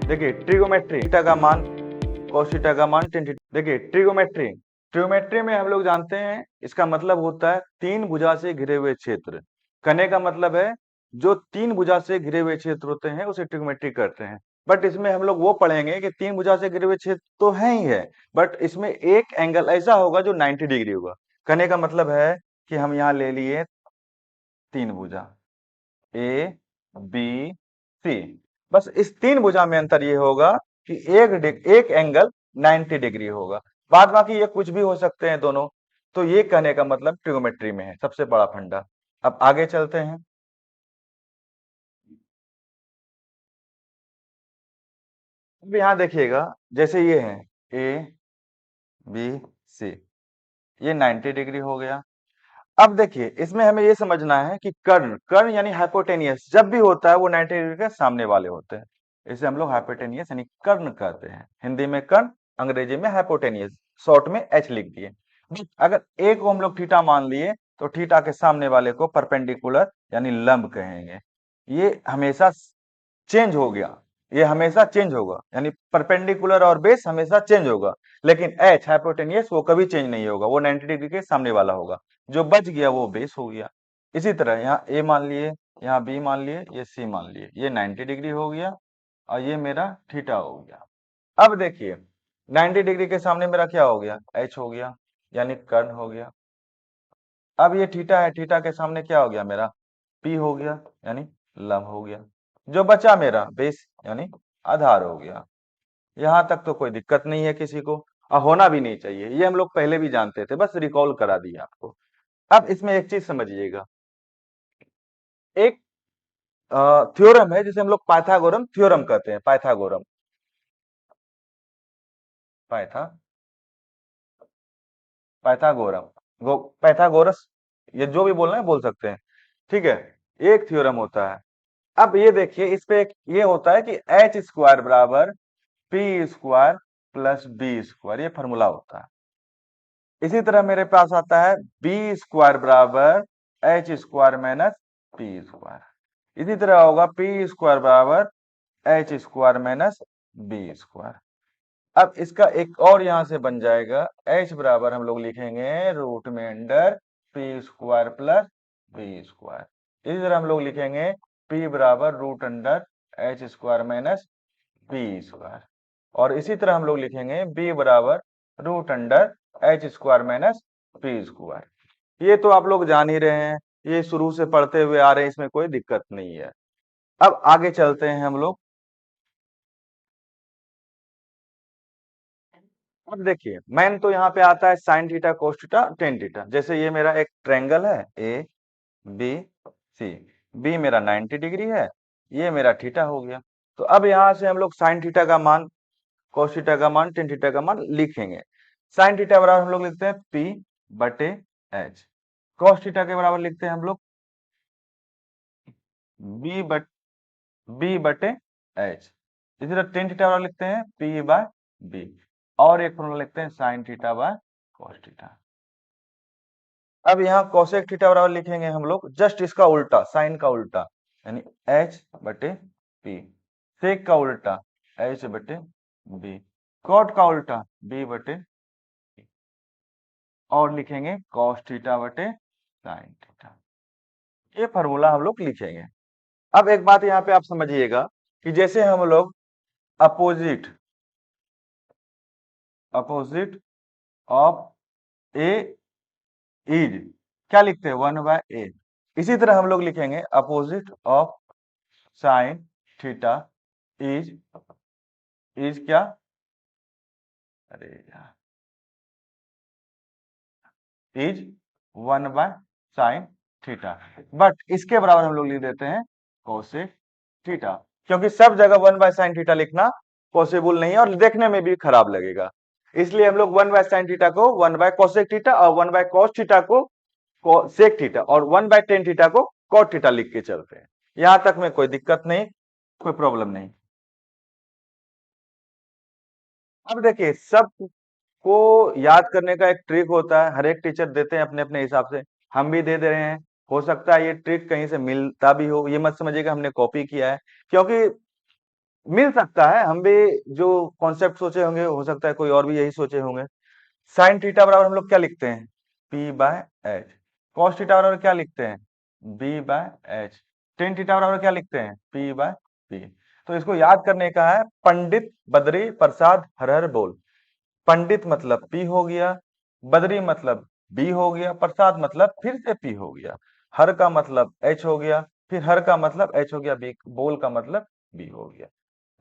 देखिए trigonometry, theta का मान, cos थीटा का मान, tan थीटा। देखिए ट्रिगोमेट्री, ट्रिगोमेट्री में हम लोग जानते हैं इसका मतलब होता है तीन भुजा से घिरे हुए क्षेत्र। कहने का मतलब है जो तीन भुजा से घिरे हुए क्षेत्र होते हैं उसे ट्रिगोमेट्री करते हैं। बट इसमें हम लोग वो पढ़ेंगे कि तीन भुजा से घिरे हुए क्षेत्र तो है ही है, बट इसमें एक एंगल ऐसा होगा जो 90 डिग्री होगा। कहने का मतलब है कि हम यहाँ ले लिए तीन भुजा ए बी सी, बस इस तीन भुजा में अंतर ये होगा कि एक एंगल 90 डिग्री होगा, बाद बाकी ये कुछ भी हो सकते हैं दोनों। तो ये कहने का मतलब ट्रिगोमेट्री में है सबसे बड़ा फंडा। अब आगे चलते हैं। अब यहाँ देखिएगा, जैसे ये है ए बी सी, ये 90 डिग्री हो गया। अब देखिए इसमें हमें ये समझना है कि कर्ण, कर्ण यानी हाइपोटेनियस जब भी होता है वो 90 डिग्री के सामने वाले होते हैं। इसे हम लोग हाइपोटेनियस यानी कर्ण कहते हैं। हिंदी में कर्ण, अंग्रेजी में हाइपोटेनियस, शॉर्ट में एच लिख दिए। अगर ए को हम लोग थीटा मान लिए तो थीटा के सामने वाले को परपेंडिकुलर यानी लंब कहेंगे। ये हमेशा चेंज हो गया, ये हमेशा चेंज होगा, यानी परपेंडिकुलर और बेस हमेशा चेंज होगा। लेकिन एच हाइपोटेनियस वो कभी चेंज नहीं होगा, वो 90 डिग्री के सामने वाला होगा। जो बच गया वो बेस हो गया। इसी तरह यहाँ ए मान लिए, यहाँ बी मान लिए, ये सी मान लिए, ये 90 डिग्री हो गया और ये मेरा थीटा हो गया। अब देखिए 90 डिग्री के सामने मेरा क्या हो गया, एच हो गया, यानी कर्ण हो गया। अब ये थीटा है, थीटा के सामने क्या हो गया मेरा, पी हो गया, यानी लंब हो गया। जो बचा मेरा बेस यानी आधार हो गया। यहाँ तक तो कोई दिक्कत नहीं है किसी को, और होना भी नहीं चाहिए, ये हम लोग पहले भी जानते थे, बस रिकॉल करा दिया आपको। अब इसमें एक चीज समझिएगा, एक थ्योरम है जिसे हम लोग पाइथागोरम थ्योरम कहते हैं। पाइथागोरम, पाइथा पाइथागोरम, पाइथागोरस, ये जो भी बोलना है बोल सकते हैं, ठीक है। एक थ्योरम होता है। अब ये देखिए इस पे ये होता है कि एच स्क्वायर बराबर P square plus B square, ये फॉर्मूला होता है। इसी तरह मेरे पास आता है बी स्क्वायर बराबर H square minus P square. इसी तरह होगा पी स्क्वायर बराबर H square minus B square. अब इसका एक और यहां से बन जाएगा, एच बराबर हम लोग लिखेंगे रूट में under P square plus B square. इसी तरह हम लोग लिखेंगे पी बराबर root under H square minus B square, और इसी तरह हम लोग लिखेंगे बी बराबर root under H square minus B square. ये तो आप लोग जान ही रहे हैं, ये शुरू से पढ़ते हुए आ रहे हैं, इसमें कोई दिक्कत नहीं है। अब आगे चलते हैं हम लोग। अब देखिए मैन तो यहाँ पे आता है sine theta cos theta tan theta. जैसे ये मेरा एक ट्रायंगल है ए बी सी, बी मेरा 90 डिग्री है, ये मेरा थीटा हो गया। तो अब यहाँ से हम लोग साइन थीटा का मान, cos थीटा का मान, टेन थीटा का मान लिखेंगे। साइन थीटा बराबर हम लोग लिखते हैं P बटे एच, cos थीटा के बराबर लिखते हैं हम लोग बी बट बी बटे एच। इसी तरह टेन थीटा बराबर लिखते हैं P बाय बी, और एक फॉर्मूला लिखते हैं sine theta by cos theta. अब यहाँ कोसेक थीटा बराबर लिखेंगे हम लोग जस्ट इसका उल्टा, साइन का उल्टा, यानी एच बटे पी। सेक का उल्टा एच बटे बी, कॉट का उल्टा बी बटे, और लिखेंगे कॉस थीटा बटे साइन थीटा। ये फॉर्मूला हम लोग लिखेंगे। अब एक बात यहाँ पे आप समझिएगा कि जैसे हम लोग opposite opposite of A is क्या लिखते हैं, वन बाय ए। इसी तरह हम लोग लिखेंगे opposite of sine theta is is क्या, अरे यार, is one by sine theta. But इसके बराबर हम लोग लिख देते हैं कोसेक थीटा, क्योंकि सब जगह वन बाय साइन थीटा लिखना पॉसिबल नहीं है और देखने में भी खराब लगेगा। इसलिए हम लोग वन बाय साइन थीटा को वन बाय कोसेक थीटा, और वन बाय कॉस थीटा को सेक थीटा, और वन बाय टेन थीटा को कॉट थीटा लिख के चलते हैं। यहां तक में कोई दिक्कत नहीं, कोई प्रॉब्लम नहीं। अब देखिए सब को याद करने का एक ट्रिक होता है, हर एक टीचर देते हैं अपने अपने हिसाब से, हम भी दे दे रहे हैं। हो सकता है ये ट्रिक कहीं से मिलता भी हो, ये मत समझिएगा हमने कॉपी किया है, क्योंकि मिल सकता है, हम भी जो कॉन्सेप्ट सोचे होंगे हो सकता है कोई और भी यही सोचे होंगे। साइन थीटा बराबर हम लोग क्या लिखते हैं, P by H. Cos theta बराबर क्या लिखते हैं, B by H. Tan theta बराबर क्या लिखते हैं, पी बाय पी। तो इसको याद करने का है, पंडित बद्री प्रसाद हर हर बोल। पंडित मतलब पी हो गया, बद्री मतलब बी हो गया, प्रसाद मतलब फिर से पी हो गया, हर का मतलब एच हो गया, फिर हर का मतलब एच हो गया, बी बोल का मतलब बी हो गया।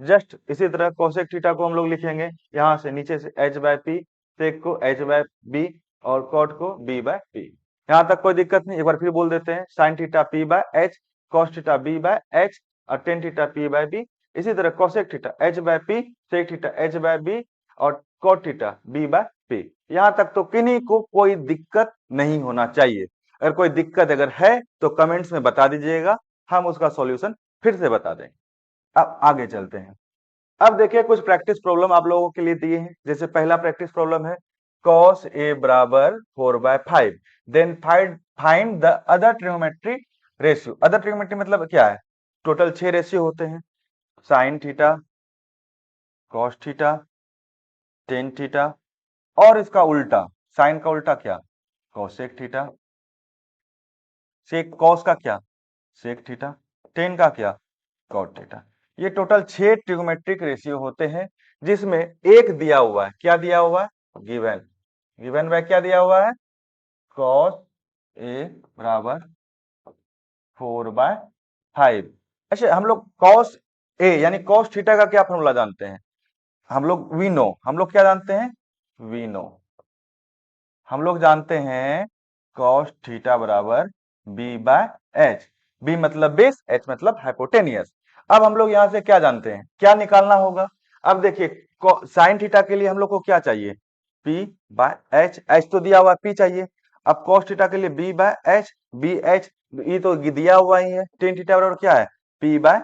जस्ट इसी तरह कोसेक थीटा को हम लोग लिखेंगे यहाँ से नीचे से एच बाय पी, सेक को एच बाय बी और कॉट को बी बाय पी। यहाँ तक कोई दिक्कत नहीं, एक बार फिर बोल देते हैं, sine theta P by H, cos theta B by H और tan theta P by B. इसी तरह cosec theta H by P, sec theta H by B और cot theta B by P. यहाँ तक तो किन्हीं को कोई दिक्कत नहीं होना चाहिए। अगर कोई दिक्कत अगर है तो कमेंट्स में बता दीजिएगा, हम उसका सॉल्यूशन फिर से बता देंगे। अब आगे चलते हैं। अब देखिए कुछ प्रैक्टिस प्रॉब्लम आप लोगों के लिए दिए हैं। जैसे पहला प्रैक्टिस प्रॉब्लम है, cos a बराबर 4/5, then find the other trigonometry ratio. Other trigonometry मतलब क्या है, टोटल 6 रेशियो होते हैं, sine theta, cos theta, tan theta और इसका उल्टा, साइन का उल्टा क्या, कॉसेक थीटा, सेक कॉस का क्या, सेक थीटा, टेन का क्या, कॉट थीटा। ये टोटल 6 ट्रिग्नोमेट्रिक रेशियो होते हैं, जिसमें एक दिया हुआ है, क्या दिया हुआ है, गिवन। गिवन बाय क्या दिया हुआ है, cos a बराबर 4/5। अच्छा, हम लोग cos a यानी cos थीटा का क्या फॉर्मूला जानते हैं, हम लोग वी नो, हम लोग क्या जानते हैं, वी नो, हम लोग जानते हैं cos थीटा बराबर b बाय एच। b मतलब बेस, h मतलब हाइपोटेनियस। अब हम लोग यहां से क्या जानते हैं, क्या निकालना होगा। अब देखिए साइन थीटा के लिए हम लोग को क्या चाहिए, p बाय एच, एच तो दिया हुआ p चाहिए। अब cos थीटा के लिए b by H, B H ये तो दिया हुआ ही है। टेन थीटा बराबर क्या है, p बाय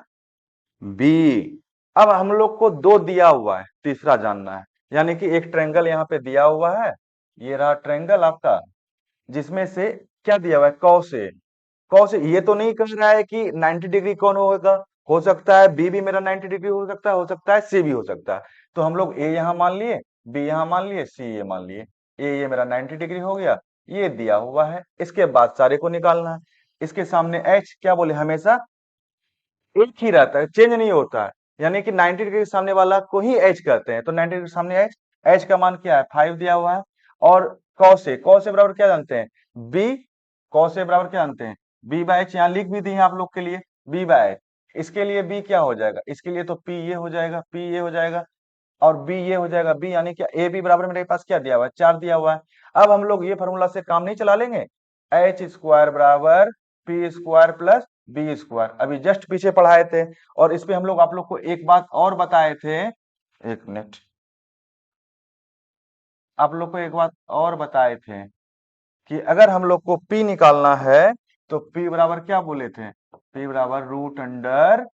b। अब हम लोग को दो दिया हुआ है, तीसरा जानना है। यानी कि एक ट्रायंगल यहाँ पे दिया हुआ है, ये रहा ट्रायंगल आपका, जिसमें से क्या दिया हुआ है, कॉस ए। कॉस ए ये तो नहीं कह रहा है कि 90 डिग्री कौन होगा, हो सकता है बी भी मेरा 90 डिग्री हो सकता है सी भी हो सकता है। तो हम लोग ए यहाँ मान लिए, बी यहाँ मान लिए, सी ये मान लिए। ए ये मेरा 90 डिग्री हो गया, ये दिया हुआ है। इसके बाद सारे को निकालना है। इसके सामने एच क्या बोले, हमेशा एक ही रहता है, चेंज नहीं होता है। यानी कि 90 डिग्री के सामने वाला को ही एच कहते हैं। तो 90 डिग्री के सामने एच, एच का मान क्या है, 5 दिया हुआ है। और कॉस ए बराबर क्या जानते हैं, बी। कॉस ए बराबर क्या जानते हैं, बी बाय एच। यहाँ लिख भी दी है आप लोग के लिए, बी बाय एच। इसके लिए बी क्या हो जाएगा, इसके लिए तो पी ये हो जाएगा, पी ये हो जाएगा और बी ये हो जाएगा, बी यानी कि ए बी बराबर मेरे पास क्या दिया हुआ है, 4 दिया हुआ है। अब हम लोग ये फॉर्मूला से काम नहीं चला लेंगे, एच स्क्वायर बराबर P square plus B square, अभी जस्ट पीछे पढ़ाए थे। और इस पे हम लोग आप लोग को एक बात और बताए थे, एक मिनट, आप लोग को एक बात और बताए थे कि अगर हम लोग को P निकालना है तो P बराबर क्या बोले थे, P बराबर root under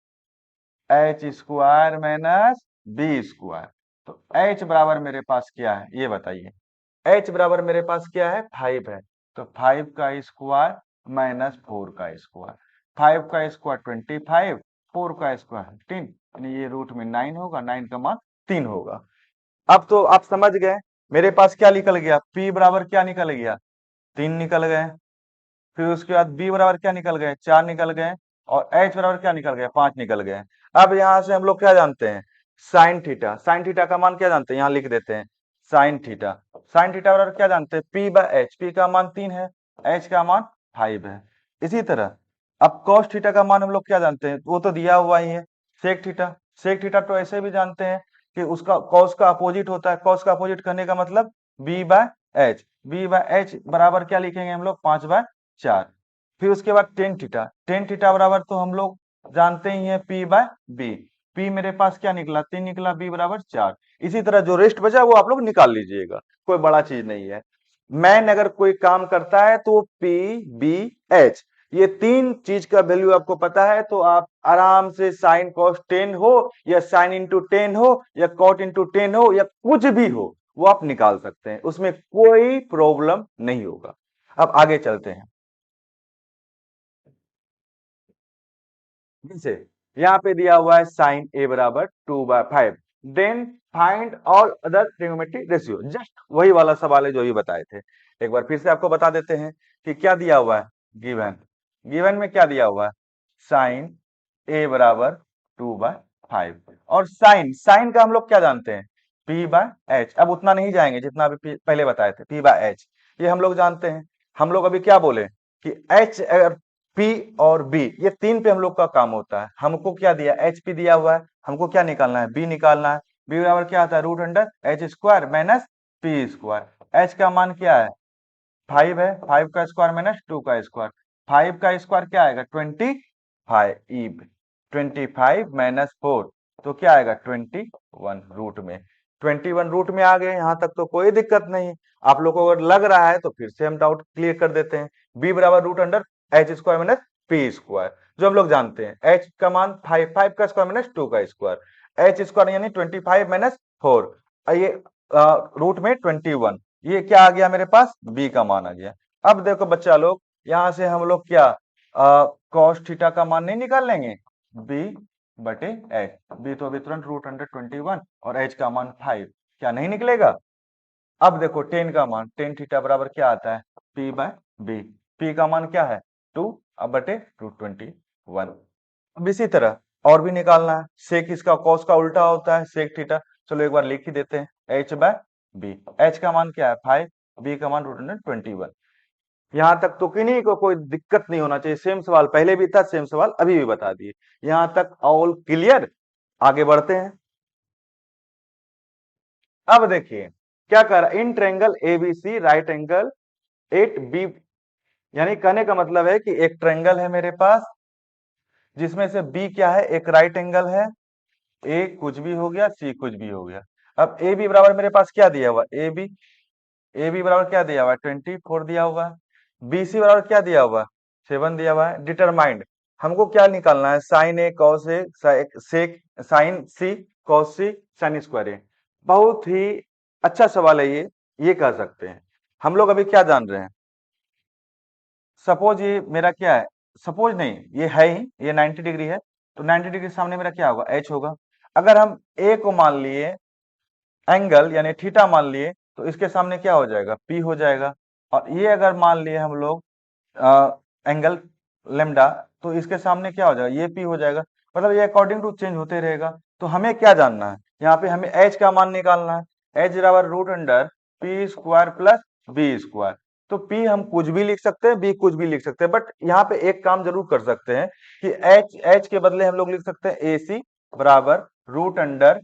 H square minus B square. तो H बराबर मेरे पास क्या है ये बताइए, H बराबर मेरे पास क्या है, 5 है। तो 5 का स्क्वायर माइनस 4 का स्क्वायर, 5 का स्क्वायर 25, 4 का स्क्वायर 15, यानी ये रूट में 9 होगा, 9 का मान 3 होगा। अब तो आप समझ गए, मेरे पास क्या निकल गया, P बराबर क्या निकल गया, 3 निकल गए। फिर उसके बाद बी बराबर क्या निकल गए, 4 निकल गए। और एच बराबर क्या निकल गए, 5 निकल गए। अब यहां से हम लोग क्या जानते हैं, साइन थीटा। साइन थीटा का मान क्या जानते हैं, यहाँ लिख देते हैं, साइन थीटा। साइन थीटा बराबर क्या जानते हैं, पी बाय एच। पी का मान 3 है, एच का मान 5 है। इसी तरह अब कॉस थीटा का मान हम लोग क्या जानते हैं, वो तो दिया हुआ ही है, सेक थीटा। सेक थीटा तो ऐसे भी जानते हैं कि उसका कॉस का अपोजिट होता है। कॉस का अपोजिट करने का मतलब B by H. B by H बराबर क्या लिखेंगे हम लोग, 5/4। फिर उसके बाद टेन थीटा। टेन थीटा बराबर तो हम लोग जानते ही हैं, पी बाय बी। पी मेरे पास क्या निकला, 3 निकला, बी बराबर 4। इसी तरह जो रेस्ट बचा वो आप लोग निकाल लीजिएगा, कोई बड़ा चीज नहीं है। मैन अगर कोई काम करता है तो पी बी एच, ये तीन चीज का वैल्यू आपको पता है तो आप आराम से साइन कॉस 10 हो या साइन इंटू 10 हो या कॉट इंटू 10 हो या कुछ भी हो, वो आप निकाल सकते हैं, उसमें कोई प्रॉब्लम नहीं होगा। अब आगे चलते हैं। जैसे यहाँ पे दिया हुआ है साइन ए बराबर 2/5। Then find all other trigonometric ratio. Just वही वाला सवाल है जो ही बताए थे। एक बार फिर से आपको बता देते हैं कि क्या दिया हुआ है। गिवन गिवन में क्या दिया हुआ है, साइन ए बराबर 2/5। और साइन साइन का हम लोग क्या जानते हैं, p/h। अब उतना नहीं जाएंगे जितना अभी पहले बताए थे, p/h ये हम लोग जानते हैं। हम लोग अभी क्या बोले कि h अगर p और b ये तीन पे हम लोग का काम होता है। हमको क्या दिया, एच पी दिया हुआ है, हमको क्या निकालना है, b निकालना है। b बराबर क्या आता है, root under H square minus P square. h का मान क्या है, 5 है, 5 का स्क्वायर माइनस 2 का स्क्वायर। 5 का स्क्वायर क्या आएगा, 25। 25 माइनस 4 तो क्या आएगा, 21 रूट में। 21 रूट में आ गए, यहाँ तक तो कोई दिक्कत नहीं। आप लोग को अगर लग रहा है तो फिर से हम डाउट क्लियर कर देते हैं। b बराबर root under H square minus P square, जो हम लोग जानते हैं। h का मान 5 का स्क्वायर माइनस 2 का स्क्वायर। h स्क्वायर यानी 25 माइनस 4, ये रूट में 21। ये क्या आ गया मेरे पास, b का मान आ गया। अब देखो बच्चा लोग, यहां से हम लोग क्या cos थीटा का मान नहीं निकाल लेंगे, b/h। b तो अभी तुरंत रूट अंडर 21 और h का मान 5, क्या नहीं निकलेगा। अब देखो टेन का मान, टेन थीटा बराबर क्या आता है, p/b। p का मान क्या है, 2 अब बटे रूट 21। अब इसी तरह और भी निकालना है। सेक इसका कॉस का उल्टा होता है, सेक थीटा। चलो एक बार लिख ही देते हैं, h/b। h का मान क्या है 5, b का मान रूट अंडर 21। यहाँ तक तो किन्हीं को कोई दिक्कत नहीं होना चाहिए। सेम सवाल पहले भी था, सेम सवाल अभी भी बता दिए। यहाँ तक ऑल क्लियर। आगे बढ़ते हैं। अब देखिए क्या कर रहा है, in triangle ABC right angle at B. यानी कहने का मतलब है कि एक ट्रेंगल है मेरे पास जिसमें से बी क्या है, एक राइट एंगल है। ए कुछ भी हो गया, सी कुछ भी हो गया। अब ए बी बराबर मेरे पास क्या दिया हुआ, ए बी बराबर क्या दिया हुआ है, 24 दिया हुआ है। बी सी बराबर क्या दिया हुआ है, 7 दिया हुआ है। डिटरमाइंड हमको क्या निकालना है, sign A cos A sec sign C cos C sine square ए। बहुत ही अच्छा सवाल है ये कह सकते हैं। हम लोग अभी क्या जान रहे हैं, सपोज ये मेरा क्या है, सपोज नहीं ये है ही, ये 90 डिग्री है, तो 90 डिग्री के सामने मेरा क्या होगा, एच होगा। अगर हम ए को मान लिए एंगल यानी थीटा मान लिए, तो इसके सामने क्या हो जाएगा, पी हो जाएगा। और ये अगर मान लिए हम लोग एंगल लेमडा, तो इसके सामने क्या हो जाएगा, ये पी हो जाएगा। मतलब ये अकॉर्डिंग टू चेंज होते रहेगा। तो हमें क्या जानना है, यहाँ पे हमें एच का मान निकालना है। एच बराबर root under P square plus B square. तो पी हम कुछ भी लिख सकते हैं, बी कुछ भी लिख सकते हैं, बट यहाँ पे एक काम जरूर कर सकते हैं कि एच के बदले हम लोग लिख सकते हैं ए सी बराबर रूट अंडर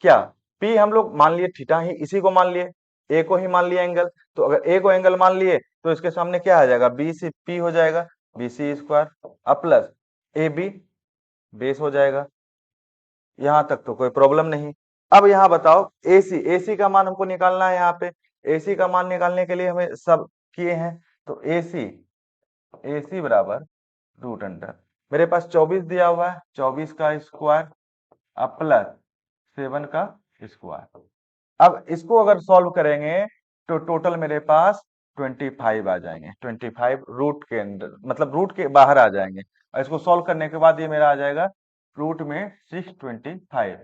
क्या, पी हम लोग मान लिए थीटा ही, इसी को मान लिए, ए को ही मान लिया एंगल। तो अगर ए को एंगल मान लिए तो इसके सामने क्या आ जाएगा, बी सी पी हो जाएगा, बी सी स्क्वायर अब प्लस ए बी बेस हो जाएगा। यहां तक तो कोई प्रॉब्लम नहीं। अब यहाँ बताओ एसी, एसी का मान हमको निकालना है। यहाँ पे एसी का मान निकालने के लिए हमें सब किए हैं। तो एसी एसी बराबर रूट अंडर, मेरे पास 24 दिया हुआ है, 24 का स्क्वायर अब प्लस 7 का स्क्वायर। अब इसको अगर सॉल्व करेंगे तो टोटल मेरे पास 25 आ जाएंगे। 25 रूट के अंदर मतलब रूट के बाहर आ जाएंगे। और इसको सॉल्व करने के बाद ये मेरा आ जाएगा रूट में 625।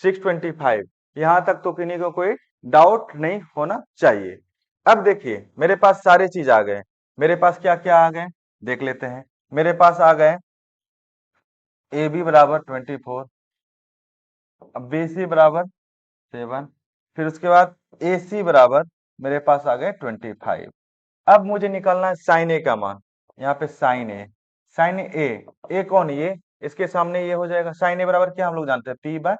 625 यहां तक तो किन्हीं को कोई डाउट नहीं होना चाहिए। अब देखिए मेरे पास सारे चीज आ गए। मेरे पास क्या क्या आ गए देख लेते हैं। मेरे पास आ गए ए बी बराबर 24, अब बी सी बराबर 7, फिर उसके बाद ए सी बराबर मेरे पास आ गए 25। अब मुझे निकालना है साइन ए का मान। यहाँ पे साइन ए, साइन ए कौन है ये, इसके सामने ये हो जाएगा। साइन ए बराबर क्या हम लोग जानते हैं, p/h।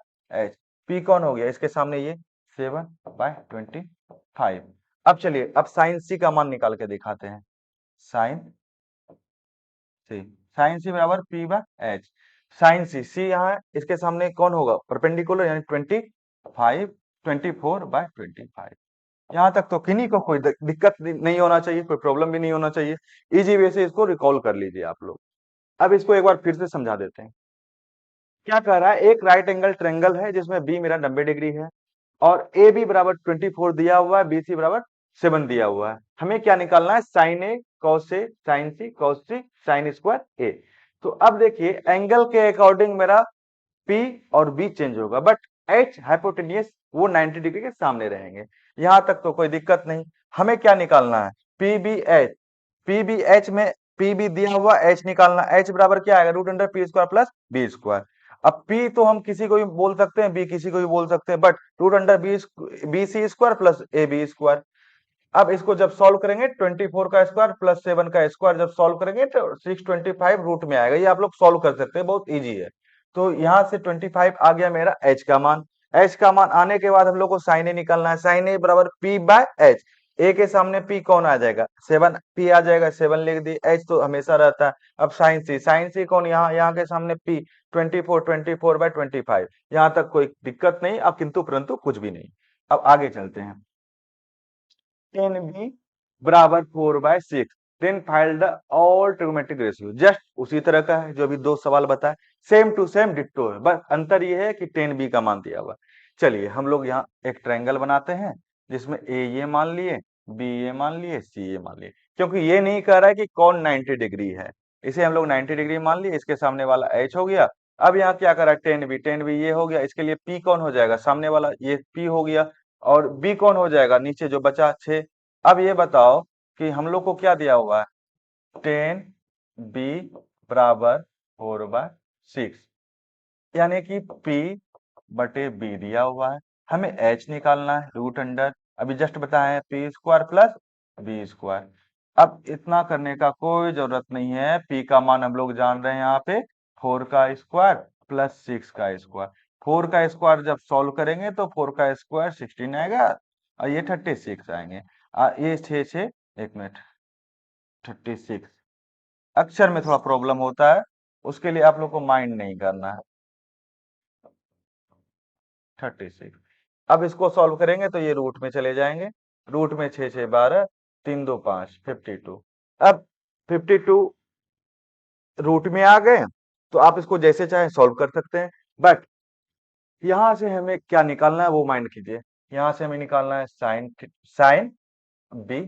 p कौन हो गया, इसके सामने ये 7/25। अब चलिए अब साइन सी का मान निकाल के दिखाते हैं। साइन सी, साइन सी बराबर p/h। साइन सी, सी यहाँ इसके सामने कौन होगा, परपेंडिकुलर यानी 25, 24/25। यहाँ तक तो किन्हीं को कोई दिक्कत नहीं होना चाहिए, कोई प्रॉब्लम भी नहीं होना चाहिए। इजी वे से इसको रिकॉल कर लीजिए आप लोग। अब इसको एक बार फिर से समझा देते हैं। क्या कह रहा है, एक राइट एंगल ट्रेंगल है जिसमें बी मेरा 90 डिग्री है और ए बी बराबर 24 दिया हुआ है, बी सी बराबर 7 दिया हुआ है। हमें क्या निकालना है, sign A cos A sign C cos C sine square ए। तो अब देखिए एंगल के अकॉर्डिंग मेरा P और B चेंज होगा, बट H हाइपोटेन्यूस वो 90 डिग्री के सामने रहेंगे। यहां तक तो कोई दिक्कत नहीं। हमें क्या निकालना है? PBH। PBH में PB दिया हुआ, H निकालना। H बराबर क्या आएगा? Root under P square plus B square. अब P तो हम किसी को भी बोल सकते हैं, B किसी को भी बोल सकते हैं, but root under B C square plus A B square. अब इसको जब सॉल्व करेंगे 24 का स्क्वायर प्लस 7 का स्क्वायर जब सॉल्व करेंगे तो 625 रूट में आएगा। ये आप लोग सॉल्व कर सकते हैं, बहुत इजी है। तो यहां से 25 आ गया मेरा एच का मान। एच का मान आने के बाद हम लोग को साइन ए निकालना है। साइन ए बराबर पी बाय एच। ए के सामने पी कौन आ जाएगा? 7 पी आ जाएगा, 7 लिख दी। एच तो हमेशा रहता है। अब साइन सी कौन? यहाँ के सामने पी 24 बाय 25। यहाँ तक कोई दिक्कत नहीं। अब किंतु परंतु कुछ भी नहीं। अब आगे चलते हैं। 10b बराबर 4/6। Then find the all trigonometric ratio. Just उसी तरह का है जो अभी दो सवाल बताए, सेम टू सेम डिट्टो है, बस अंतर ये है कि 10b का मान दिया हुआ। चलिए हम लोग यहाँ एक ट्रायंगल बनाते हैं जिसमें ए ये मान लिए, बी ये मान लिए, सी ये मान लिए। क्योंकि ये नहीं कह रहा है कि कौन 90 डिग्री है, इसे हम लोग 90 डिग्री मान लिए। इसके सामने वाला एच हो गया। अब यहाँ क्या करा? 10b। 10b ये हो गया। इसके लिए पी कौन हो जाएगा? सामने वाला ये पी हो गया। और बी कौन हो जाएगा? नीचे जो बचा 6। अब ये बताओ कि हम लोग को क्या दिया हुआ है? 10b बराबर 4/6, यानी कि P बटे B दिया हुआ है। हमें H निकालना है, रूट अंडर अभी जस्ट बताया है P square plus B square. अब इतना करने का कोई जरूरत नहीं है। P का मान हम लोग जान रहे हैं यहाँ पे 4 का स्क्वायर प्लस 6 का स्क्वायर। 4 का स्क्वायर जब सॉल्व करेंगे तो 4 का स्क्वायर 16 आएगा और ये 36 आएंगे। ये 6 एक मिनट 36 अक्षर में थोड़ा प्रॉब्लम होता है, उसके लिए आप लोग को माइंड नहीं करना है। 36। अब इसको सॉल्व करेंगे तो ये रूट में चले जाएंगे। रूट में 6 6 12, 3 2 5 52। अब 52 रूट में आ गए तो आप इसको जैसे चाहे सॉल्व कर सकते हैं। बट यहां से हमें क्या निकालना है वो माइंड कीजिए। यहां से हमें निकालना है साइन बी।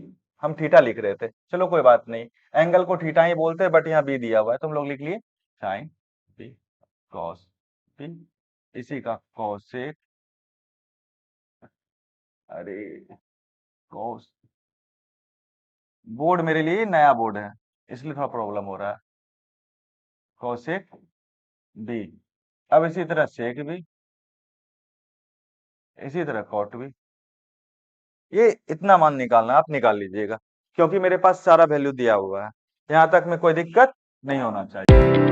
हम थीटा लिख रहे थे, चलो कोई बात नहीं। एंगल को थीटा ही बोलते हैं, बट यहाँ बी दिया हुआ है तो हम लोग लिख लिए साइन बी कॉस बी। इसी का कॉसेक, अरे कॉस, बोर्ड मेरे लिए नया बोर्ड है इसलिए थोड़ा प्रॉब्लम हो रहा है। Cosec B. अब इसी तरह सेक भी, इसी तरह कॉट भी। ये इतना मान निकालना है, आप निकाल लीजिएगा क्योंकि मेरे पास सारा वैल्यू दिया हुआ है। यहाँ तक में कोई दिक्कत नहीं होना चाहिए।